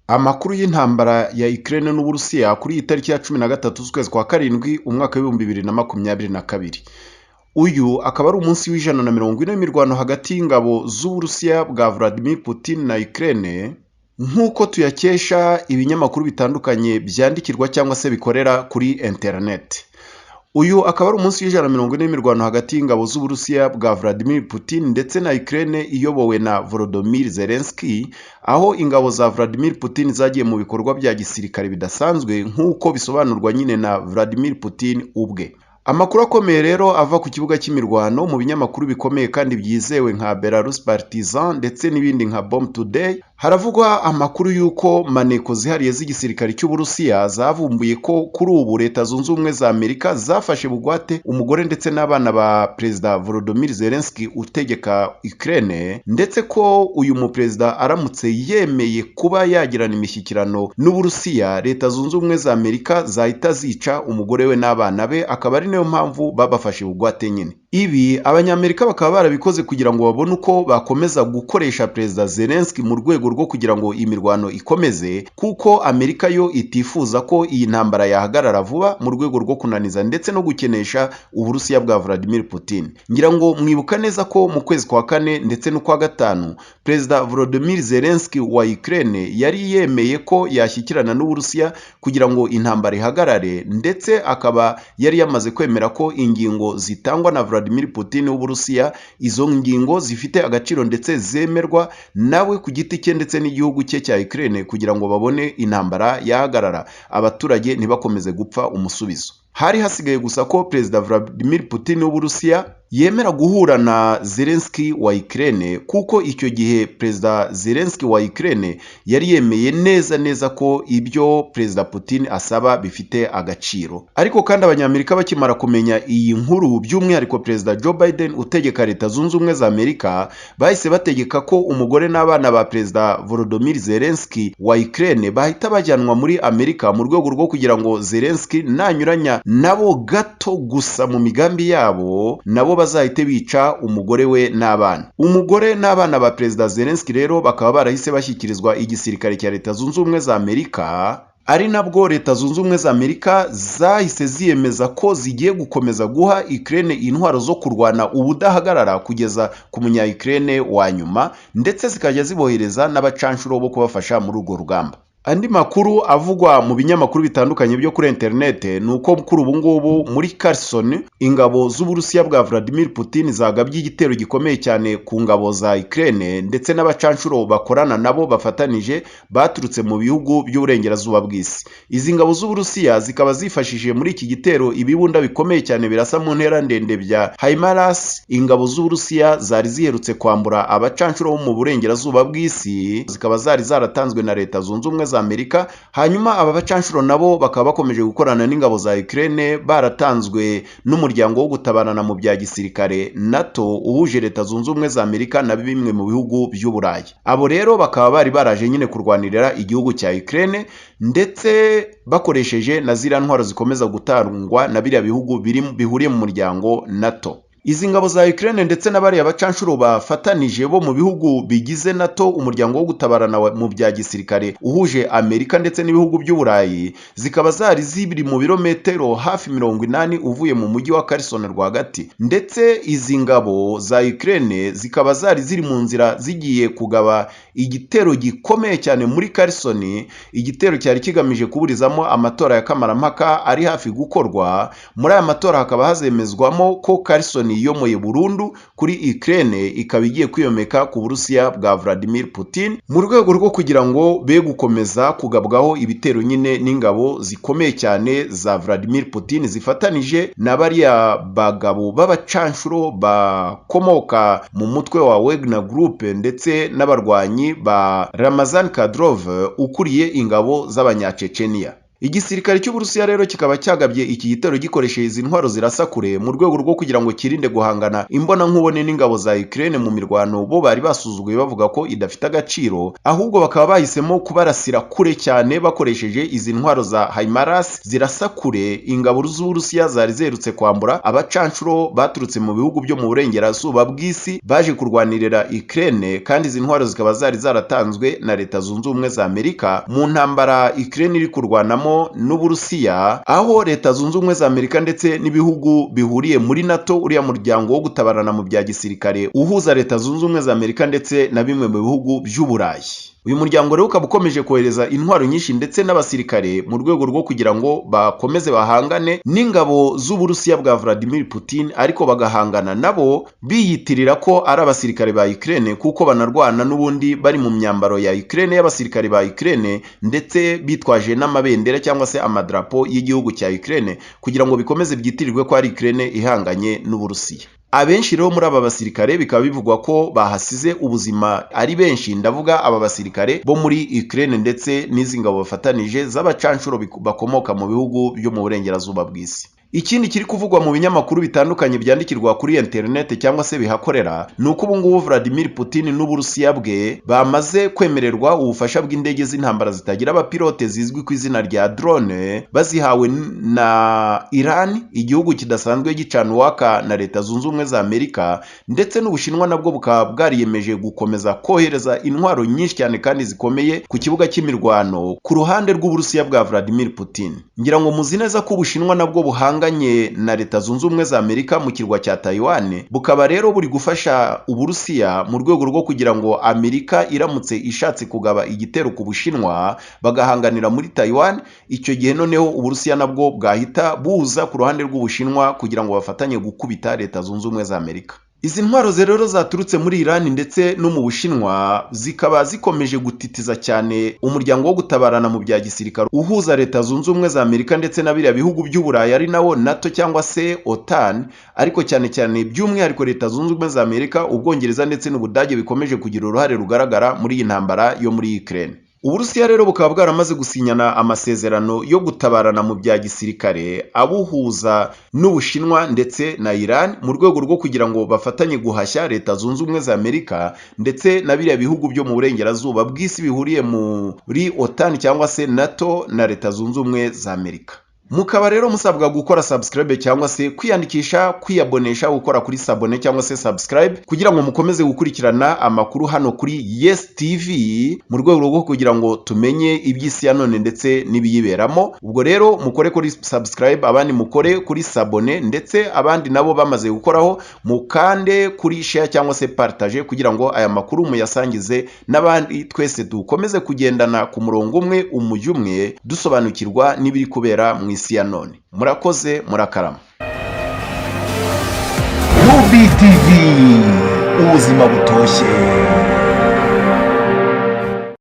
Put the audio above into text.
Amakuru y'intambara ya Ukraine n'Uburusiya kuri iyi tariki ya 13 z'ukwezi kwa karindwi umwaka w'ibihumbi 2022. Uyu akaba ari umunsi w'ijana na 40 w'imirwano hagati y'ingabo z'Uburusiya bwa Vladimir Putin na Ukraine, nk'uko tuyakesha ibinyamakuru bitandukanye byandikirwa cyangwa se bikorera kuri internet. Uyu akaba ari umunsi w'ijana na 40 w'imirwano hagati y'ingabo z'Uburusiya bwa Vladimir Putin ndetse na Ukraine iyobowe na Volodymyr Zelensky, aho ingabo za Vladimir Putin zagiye mu bikorwa bya gisirikare bidasanzwe nk'uko bisobanurwa nyine na Vladimir Putin ubwe. Amakuru akomeye rero ava ku kibuga cy'imirwano mu binyamakuru bikomeye kandi byizewe nka Belarus Partizan ndetse n'ibindi nka Bomb Today, haravugwa amakuru y'uko maneko zihariye z'igisirikare cy'Uburusiya zavumbuye ko kuri ubu Leta Zunze Ubumwe za Amerika zafashe bugwate umugore ndetse n'abana ba Perezida Volodymyr Zelensky utegeka Ukraine, ndetse ko uyu muperezida aramutse yemeye kuba yagirana imishyikirano n'Uburusiya, Leta Zunze Ubumwe za Amerika zahita zica umugore we n'abana be, akaba ari niyo mpamvu babafashe bugwate nyine. Ibi abanyamerika bakaba barabikoze kugira ngo babone uko bakomeza gukoresha Perezida Zelensky mu rwego rwo kugira ngo imirwano ikomeze, kuko Amerika yo itifuza ko iyi ntambara yahagarara vuba mu rwego rwo kunaniza ndetse no gukenesha Uburusiya bwa Vladimir Putin. Ngira ngo mwibuka neza ko mu kwezi kwa kane ndetse no kwa gatanu Perezida Volodymyr Zelensky wa Ukraine yari yemeye ko yashyikirana n'Uburusiya kugira ngo intambara ihagarare, ndetse akaba yari yamaze kwemera ko ingingo zitangwa na Vladimir Putin w'Uburusiya, izo ngingo zifite agaciro ndetse zemerwa nawe ku giti cye ndetse n'igihugu cye cya Ukraine kugira ngo babone intambara yahagarara, abaturage ntibakomeze gupfa umusubizo. Hari hasigaye gusa ko Perezida Vladimir Putin w'Uburusiya yemera guhura na Zelensky wa Ukraine, kuko icyo gihe Perezida Zelensky wa Ukraine yari yemeye neza ko ibyo Perezida Putin asaba bifite agaciro. Ariko kandi abanyamerika bakimara kumenya iyi nkuru, by'umwihariko Perezida Joe Biden utegeka Leta Zunze Ubumwe za Amerika, bahise bategeka ko umugore n'abana ba Perezida Volodymyr Zelensky wa Ukraine bahita bajyanwa muri Amerika mu rwego rwo kugira ngo Zelensky nanyuranya nabo gato gusa mu migambi yabo, nabo bazahite bica umugore we n'abana. Umugore n'abana ba Perezida Zelensky rero bakaba barahise bashyikirizwa igisirikare cya Leta Zunze Ubumwe za Amerika, ari nabwo Leta Zunze Ubumwe za Amerika zahise ziyemeza ko zigiye gukomeza guha Ukraine intwaro zo kurwana ubudahagarara kugeza ku munya Ukraine wa nyuma, ndetse zikajya zibohereza n'abacanshuro bo kubafasha muri urwo rugamba. Andi makuru avugwa mu binyamakuru bitandukanye byo kuri internet ni uko kuri ubu ngubu muri Kherson ingabo z'Uburusiya bwa Vladimir Putin zagabye igitero gikomeye cyane ku ngabo za Ukraine, ndetse n'abacanshuro bakorana nabo bafatanije baturutse mu bihugu by'uburengerazuba bw'isi. Izi ngabo z'Uburusiya zikaba zifashishije muri iki gitero ibibunda bikomeye cyane birasa mu ntera ndende bya HIMARS ingabo z'Uburusiya zari ziherutse kwambura abacanshuro bo mu burengerazuba bw'isi, zikaba zari zaratanzwe na Leta Zunze Ubumwe za Amerika. Hanyuma aba bacanshuro nabo bakaba bakomeje gukorana n'ingabo za Ukraine, baratanzwe n'umuryango wo gutabarana mu bya gisirikare NATO uhuje Leta Zunze Ubumwe za Amerika na bimwe mu bihugu by'Uburayi. Abo rero bakaba bari baraje nyine kurwanirira igihugu cya Ukraine, ndetse bakoresheje na ziriya ntwaro zikomeza gutangwa na biriya bihugu bihuriye mu muryango NATO. Izi ngabo za Ukraine ndetse n'abari abacanshuro bafatanije bo mu bihugu bigize NATO, umuryango wo gutabarana mu bya gisirikare uhuje Amerika ndetse n'ibihugu by'Uburayi, zikaba zari zibiri mu birometero hafi 80 uvuye mu mujyi wa Kherson rwagati. Ndetse izi ngabo za Ukraine zikaba zari ziri mu nzira zigiye kugaba igitero gikomeye cyane muri Kherson, igitero cyari kigamije kuburizamo amatora ya kamarampaka ari hafi gukorwa. Muri aya matora hakaba hazemezwamo ko Kherson yomoye burundu kuri Ukraine, ikaba igiye kwiyomeka ku Burusiya bwa Vladimir Putin mu rwego rwo kugira ngo be gukomeza kugabwaho ibitero nyine n'ingabo zikomeye cyane za Vladimir Putin zifatanije na bariya bagabo b'abacanshuro bakomoka mu mutwe wa Wagner Group ndetse n'abarwanyi ba Ramazan Kadyrov ukuriye ingabo z'abanyacecenia. Igisirikare cy'Uburusiya rero kikaba cyagabye iki gitero gikoresheje izi ntwaro zirasa kure mu rwego rwo kugira ngo kirinde guhangana imbona nkubone n'ingabo za Ukraine mu mirwano bo bari basuzuguye bavuga ko idafite agaciro, ahubwo bakaba bahisemo kubarasira kure cyane bakoresheje izi ntwaro za HIMARS zirasa kure ingabo z'Uburusiya zari zerutse kwambura abacancuro baturutse mu bihugu byo mu burengerazuba bw'isi baje kurwanirira Ukraine, kandi izi ntwaro zikaba zari zaratanzwe na Leta Zunze Ubumwe za Amerika mu ntambara Ukraine iri kurwanamo n'Uburusiya, aho Leta Zunze Ubumwe za Amerika ndetse n'ibihugu bihuriye muri NATO, uriya muryango wo gutabarana mu bya gisirikare uhuza Leta Zunze Ubumwe za Amerika ndetse na bimwe mu bihugu by'Uburayi. Uyu muryango rero ukaba ukomeje kohereza intwaro nyinshi ndetse n'abasirikare mu rwego rwo kugira ngo bakomeze bahangane n'ingabo z'Uburusiya bwa Vladimir Putin, ariko bagahangana nabo biyitirira ko ari abasirikare ba Ukraine kuko banarwana n'ubundi bari mu myambaro ya Ukraine y'abasirikare ba Ukraine, ndetse bitwaje n'amabendera cyangwa se amadrapo y'igihugu cya Ukraine kugira ngo bikomeze byitirirwe ko ari Ukraine ihanganye n'Uburusiya. Abenshi rero muri aba basirikare bikaba bivugwa ko bahasize ubuzima ari benshi, ndavuga aba basirikare bo muri Ukraine ndetse n'izi ngabo bafatanije z'abacancuro bakomoka mu bihugu byo mu burengerazuba bw'isi. Ikindi kiri kuvugwa mu binyamakuru bitandukanye byandikirwa kuri internet cyangwa se bihakorera ni uko ubu ngubu Vladimir Putin n'Uburusiya bwe bamaze kwemererwa ubufasha bw'indege z'intambara zitagira abapilote zizwi ku izina rya drone, bazihawe na Iran, igihugu kidasanzwe gicana uwaka na Leta Zunze Ubumwe za Amerika, ndetse n'Ubushinwa nabwo bukaba bwariyemeje gukomeza kohereza intwaro nyinshi cyane kandi zikomeye ku kibuga cy'imirwano ku ruhande rw'Uburusiya bwa Vladimir Putin. Ngira ngo muzi neza ko Ubushinwa nabwo buhanganye na Leta Zunze Ubumwe za Amerika mu kirwa cya Taiwan, bukaba rero buri gufasha Uburusiya mu rwego rwo kugira ngo Amerika iramutse ishatse kugaba igitero ku Bushinwa bagahanganira muri Taiwan, icyo gihe noneho Uburusiya nabwo bwahita buza ku ruhande rw'Ubushinwa kugira ngo bafatanye gukubita Leta Zunze Ubumwe za Amerika. Izi ntwaro rero zaturutse muri Iran ndetse no mu Bushinwa zikaba zikomeje gutitiza cyane umuryango wo gutabarana mu bya gisirikare uhuza Leta Zunze Ubumwe za Amerika ndetse na biriya bihugu by'Uburayi ari nawo NATO cyangwa se OTAN, ariko cyane cyane by'umwihariko Leta Zunze Ubumwe za Amerika, Ubwongereza ndetse n'Ubudage bikomeje kugira uruhare rugaragara muri iyi ntambara yo muri Ukraine. Uburusiya rero bukaba bwaramaze gusinyana amasezerano yo gutabarana mu bya gisirikare abuhuza n'Ubushinwa ndetse na Iran mu rwego rwo kugira ngo bafatanye guhashya Leta Zunze Ubumwe za Amerika ndetse na biriya bihugu byo mu burengerazuba bw'isi bihuriye muri OTAN cyangwa se NATO na Leta Zunze Ubumwe za Amerika. Mukaba rero musabwa gukora subscribe cyangwa se kwiyandikisha, kwiyabonesha, gukora kuri sabone cyangwa se subscribe kugira ngo mukomeze gukurikirana amakuru hano kuri Yes TV mu rwego rwo kugira ngo tumenye iby'isi ya none ndetse n'ibiyiberamo. Ubwo rero mukore kuri subscribe, abandi mukore kuri sabone, ndetse abandi nabo bamaze gukoraho mukande kuri share cyangwa se partage kugira ngo aya makuru muyasangize n'abandi, twese dukomeze kugendana ku murongo umwe, umujyi umwe, dusobanukirwa n'ibiri kubera mu isi ya none. Murakoze, murakarama. UBTV, ubuzima butoshye.